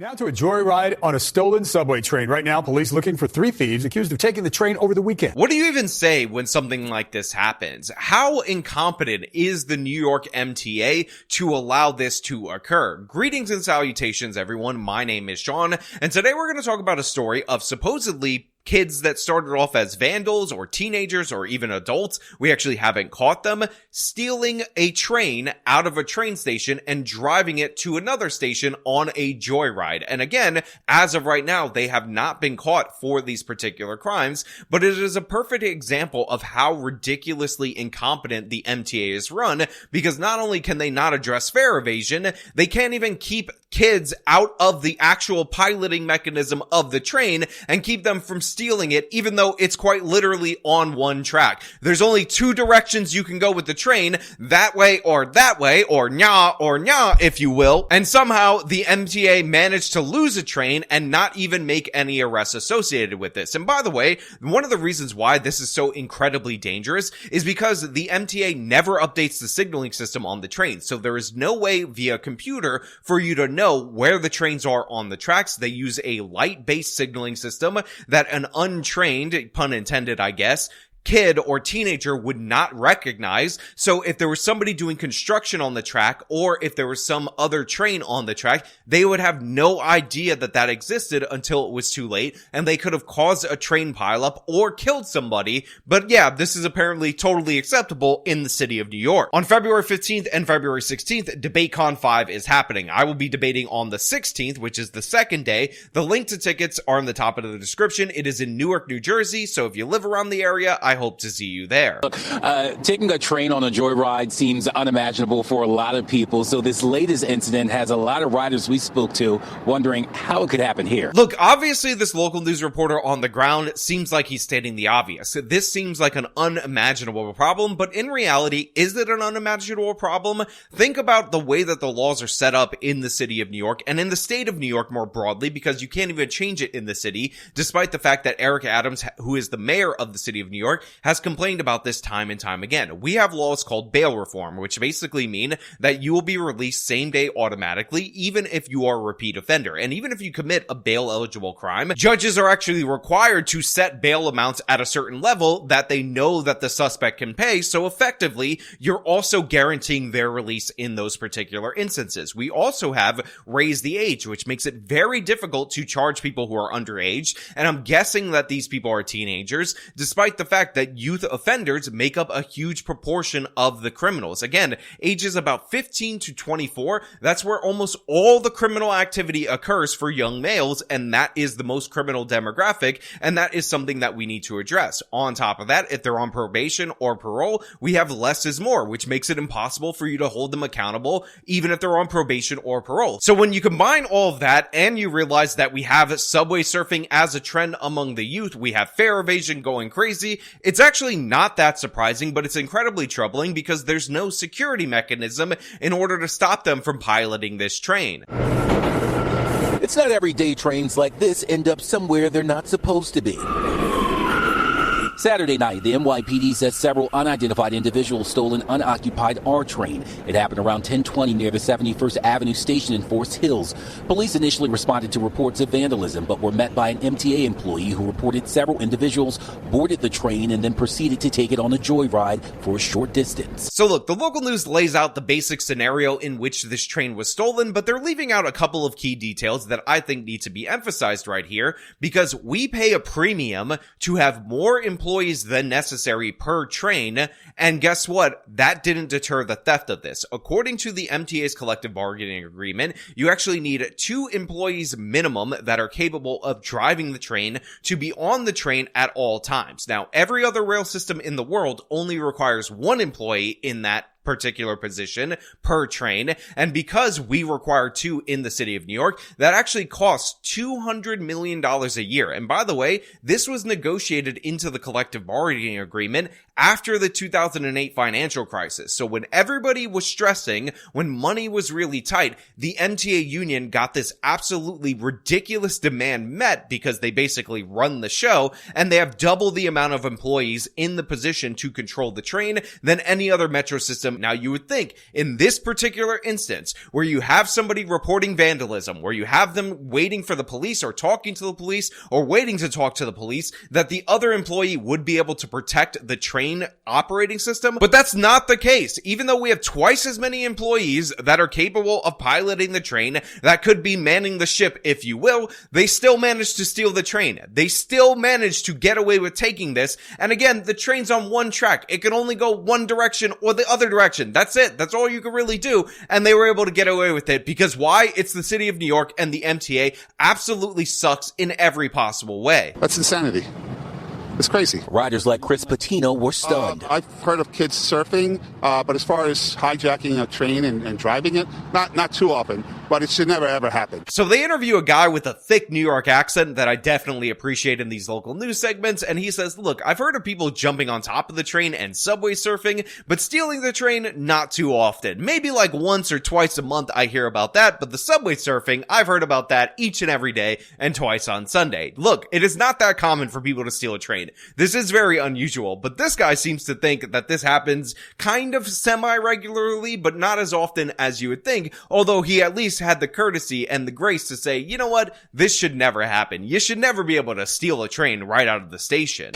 Now to a joyride on a stolen subway train. Right now, police looking for 3 thieves accused of taking the train over the weekend. What do you even say when something like this happens? How incompetent is the New York MTA to allow this to occur? Greetings and salutations, everyone. My name is Sean, and today we're going to talk about a story of supposedly kids that started off as vandals or teenagers or even adults, we actually haven't caught them, stealing a train out of a train station and driving it to another station on a joyride. And again, as of right now, they have not been caught for these particular crimes, but it is a perfect example of how ridiculously incompetent the MTA is run, because not only can they not address fare evasion, they can't even keep kids out of the actual piloting mechanism of the train and keep them from stealing it, even though it's quite literally on one track. There's only 2 directions you can go with the train, that way, or nya, if you will. And somehow the MTA managed to lose a train and not even make any arrests associated with this. And by the way, one of the reasons why this is so incredibly dangerous is because the MTA never updates the signaling system on the train. So there is no way via computer for you to know where the trains are on the tracks. They use a light-based signaling system that an untrained, pun intended, I guess, kid or teenager would not recognize. So if there was somebody doing construction on the track, or if there was some other train on the track, they would have no idea that that existed until it was too late, and they could have caused a train pileup or killed somebody. But yeah, this is apparently totally acceptable in the city of New York. On February 15th and February 16th, DebateCon 5 is happening. I will be debating on the 16th, which is the second day. The link to tickets are in the top of the description. It is in Newark, New Jersey, so if you live around the area, I hope to see you there. Look, taking a train on a joyride seems unimaginable for a lot of people, so this latest incident has a lot of riders we spoke to wondering how it could happen here. Look, obviously this local news reporter on the ground seems like he's stating the obvious. This seems like an unimaginable problem, but in reality, is it an unimaginable problem? Think about the way that the laws are set up in the city of New York and in the state of New York more broadly, because you can't even change it in the city, despite the fact that Eric Adams, who is the mayor of the city of New York, has complained about this time and time again. We have laws called bail reform, which basically mean that you will be released same day automatically, even if you are a repeat offender. And even if you commit a bail eligible crime, judges are actually required to set bail amounts at a certain level that they know that the suspect can pay. So effectively, you're also guaranteeing their release in those particular instances. We also have raised the age, which makes it very difficult to charge people who are underage. And I'm guessing that these people are teenagers, despite the fact that youth offenders make up a huge proportion of the criminals. Again, ages about 15 to 24, that's where almost all the criminal activity occurs for young males, and that is the most criminal demographic, and that is something that we need to address. On top of that, if they're on probation or parole, we have less is more, which makes it impossible for you to hold them accountable, even if they're on probation or parole. So when you combine all of that, and you realize that we have subway surfing as a trend among the youth, we have fare evasion going crazy, it's actually not that surprising, but it's incredibly troubling because there's no security mechanism in order to stop them from piloting this train. It's not every day trains like this end up somewhere they're not supposed to be. Saturday night, the NYPD says several unidentified individuals stole an unoccupied R train. It happened around 10:20 near the 71st Avenue station in Forest Hills. Police initially responded to reports of vandalism, but were met by an MTA employee who reported several individuals boarded the train and then proceeded to take it on a joyride for a short distance. So look, the local news lays out the basic scenario in which this train was stolen, but they're leaving out a couple of key details that I think need to be emphasized right here, because we pay a premium to have more employees than necessary per train, and guess what? That didn't deter the theft of this. According to the MTA's collective bargaining agreement, you actually need 2 employees minimum that are capable of driving the train to be on the train at all times. Now, every other rail system in the world only requires 1 employee in that particular position per train, and because we require 2 in the city of New York, that actually costs $200 million a year. And by the way, this was negotiated into the collective bargaining agreement after the 2008 financial crisis. So when everybody was stressing, when money was really tight, the MTA union got this absolutely ridiculous demand met because they basically run the show, and they have double the amount of employees in the position to control the train than any other metro system system. Now, you would think in this particular instance, where you have somebody reporting vandalism, where you have them waiting for the police or talking to the police or waiting to talk to the police, that the other employee would be able to protect the train operating system. But that's not the case. Even though we have twice as many employees that are capable of piloting the train, that could be manning the ship, if you will, they still managed to steal the train. They still managed to get away with taking this. And again, the train's on one track. It can only go one direction or the other direction. That's it. That's all you can really do. And they were able to get away with it because why? It's the city of New York, and the MTA absolutely sucks in every possible way. That's insanity. It's crazy. Riders like Chris Patino were stunned. I've heard of kids surfing, but as far as hijacking a train and driving it, not too often, but it should never ever happen. So they interview a guy with a thick New York accent that I definitely appreciate in these local news segments, and he says, look, I've heard of people jumping on top of the train and subway surfing, but stealing the train, not too often. Maybe like once or twice a month I hear about that, but the subway surfing, I've heard about that each and every day and twice on Sunday. Look, it is not that common for people to steal a train. This is very unusual, but this guy seems to think that this happens kind of semi-regularly, but not as often as you would think, although he at least had the courtesy and the grace to say, you know what, this should never happen. You should never be able to steal a train right out of the station.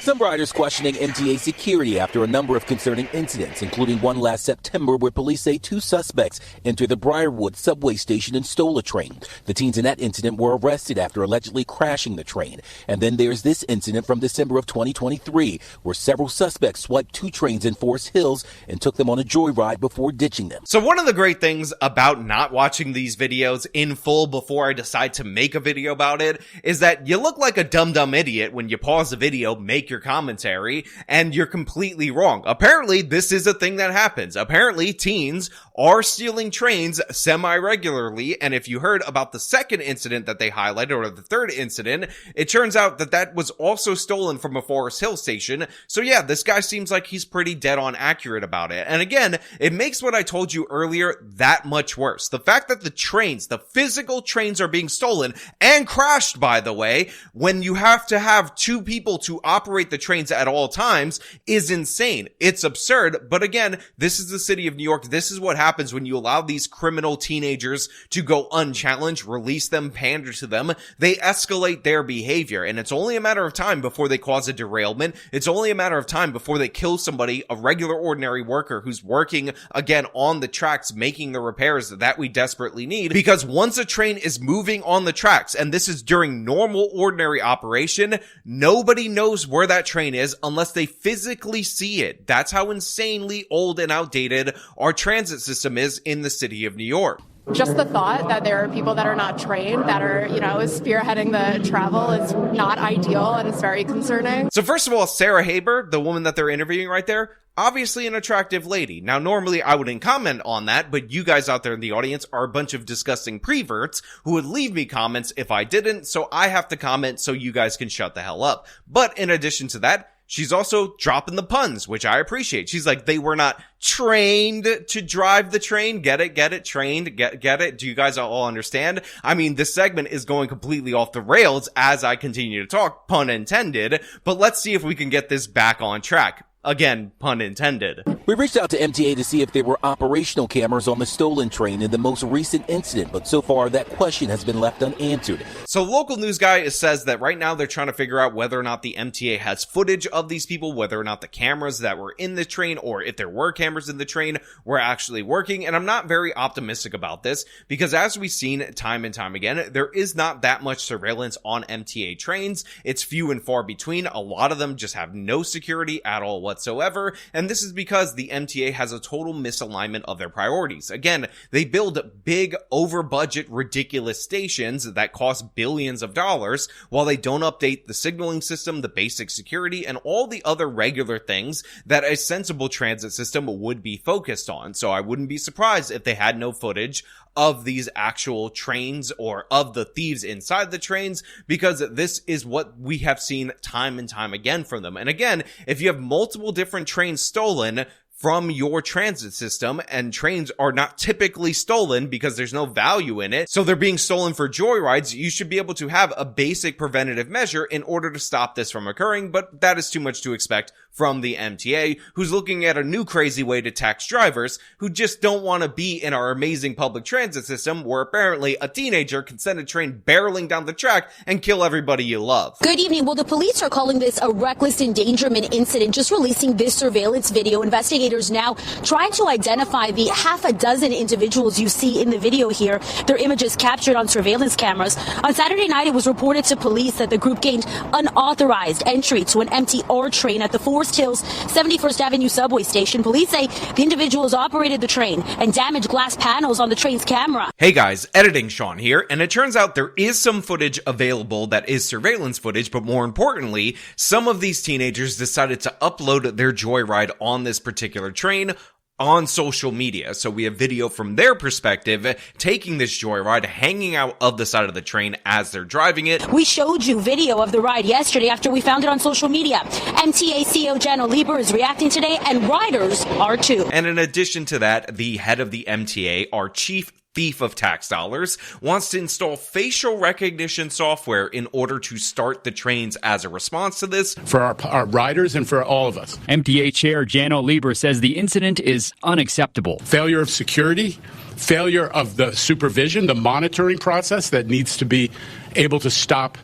Some riders questioning MTA security after a number of concerning incidents, including one last September where police say 2 suspects entered the Briarwood subway station and stole a train. The teens in that incident were arrested after allegedly crashing the train. And then there's this incident from December of 2023 where several suspects swiped 2 trains in Forest Hills and took them on a joyride before ditching them. So one of the great things about not watching these videos in full before I decide to make a video about it is that you look like a dumb idiot when you pause the video, make your commentary, and you're completely wrong. Apparently, this is a thing that happens. Apparently, teens are stealing trains semi-regularly, and if you heard about the second incident that they highlighted, or the third incident, it turns out that that was also stolen from a Forest Hill station. So yeah, this guy seems like he's pretty dead on accurate about it. And again, it makes what I told you earlier that much worse. The fact that the trains, the physical trains, are being stolen and crashed, by the way, when you have to have 2 people to operate the trains at all times is insane. It's absurd. But again, this is the city of New York. This is what happens when you allow these criminal teenagers to go unchallenged, release them, pander to them. They escalate their behavior, and it's only a matter of time before they cause a derailment. It's only a matter of time before they kill somebody, a regular ordinary worker who's working again on the tracks, making the repairs that we desperately need. Because once a train is moving on the tracks, and this is during normal ordinary operation, nobody knows where that train is unless they physically see it. That's how insanely old and outdated our transit system is in the city of New York. Just the thought that there are people that are not trained that are, spearheading the travel is not ideal, and it's very concerning. So first of all, Sarah Haber, the woman that they're interviewing right there, obviously an attractive lady. Now, normally I wouldn't comment on that, but you guys out there in the audience are a bunch of disgusting preverts who would leave me comments if I didn't, so I have to comment so you guys can shut the hell up. But in addition to that, she's also dropping the puns, which I appreciate. She's like, they were not trained to drive the train. Get it, trained, get it. Do you guys all understand? I mean, this segment is going completely off the rails as I continue to talk, pun intended, but let's see if we can get this back on track. Again, pun intended. We reached out to MTA to see if there were operational cameras on the stolen train in the most recent incident, but so far that question has been left unanswered. So local news guy says that right now they're trying to figure out whether or not the MTA has footage of these people, whether or not the cameras that were in the train, or if there were cameras in the train, were actually working. And I'm not very optimistic about this because, as we've seen time and time again, there is not that much surveillance on MTA trains. It's few and far between. A lot of them just have no security at all whatsoever, and this is because the MTA has a total misalignment of their priorities. Again, they build big, over-budget, ridiculous stations that cost billions of dollars, while they don't update the signaling system, the basic security, and all the other regular things that a sensible transit system would be focused on. So I wouldn't be surprised if they had no footage of these actual trains or of the thieves inside the trains, because this is what we have seen time and time again from them. And again, if you have multiple different trains stolen, from your transit system, and trains are not typically stolen because there's no value in it. So they're being stolen for joyrides. You should be able to have a basic preventative measure in order to stop this from occurring, but that is too much to expect from the MTA, who's looking at a new crazy way to tax drivers who just don't want to be in our amazing public transit system where apparently a teenager can send a train barreling down the track and kill everybody you love. Good evening. Well, the police are calling this a reckless endangerment incident, just releasing this surveillance video. Investigators now trying to identify the half a dozen individuals you see in the video here. Their images captured on surveillance cameras. On Saturday night, it was reported to police that the group gained unauthorized entry to an MTR train at the Forest Hills 71st Avenue subway station. Police say the individuals operated the train and damaged glass panels on the train's camera. Hey guys, editing Sean here, and it turns out there is some footage available that is surveillance footage, but more importantly, some of these teenagers decided to upload their joyride on this particular train on social media. So we have video from their perspective taking this joyride, hanging out of the side of the train as they're driving it. We showed you video of the ride yesterday after we found it on social media. MTA CEO Jano Lieber is reacting today, and riders are too. And in addition to that, the head of the MTA, our chief thief of tax dollars, wants to install facial recognition software in order to start the trains as a response to this. For our riders and for all of us. MTA Chair Jano Lieber says the incident is unacceptable. Failure of security, failure of the supervision, the monitoring process that needs to be able to stop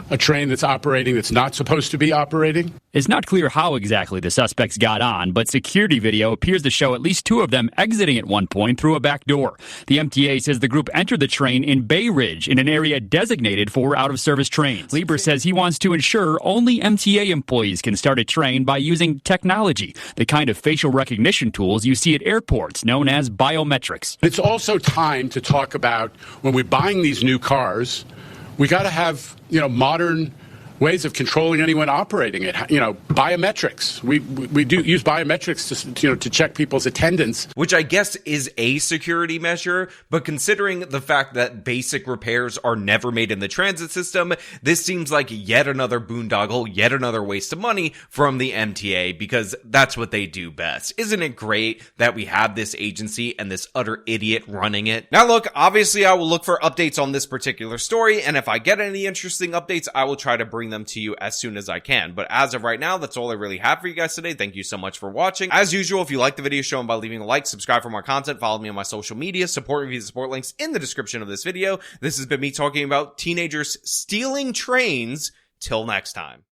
a train that's operating that's not supposed to be operating. It's not clear how exactly the suspects got on, but security video appears to show at least two of them exiting at one point through a back door. The MTA says the group entered the train in Bay Ridge, in an area designated for out-of-service trains. Lieber says he wants to ensure only MTA employees can start a train by using technology, the kind of facial recognition tools you see at airports, known as biometrics. It's also time to talk about when we're buying these new cars, we got to have, modern ways of controlling anyone operating it. Biometrics. We do use biometrics to check people's attendance. Which I guess is a security measure, but considering the fact that basic repairs are never made in the transit system, this seems like yet another boondoggle, yet another waste of money from the MTA, because that's what they do best. Isn't it great that we have this agency and this utter idiot running it? Now look, obviously I will look for updates on this particular story, and if I get any interesting updates, I will try to bring them to you as soon as I can. But as of right now, that's all I really have for you guys today. Thank you so much for watching. As usual, if you like the video, show them by leaving a like, subscribe for more content, follow me on my social media, support me via the support links in the description of this video. This has been me talking about teenagers stealing trains. Till next time.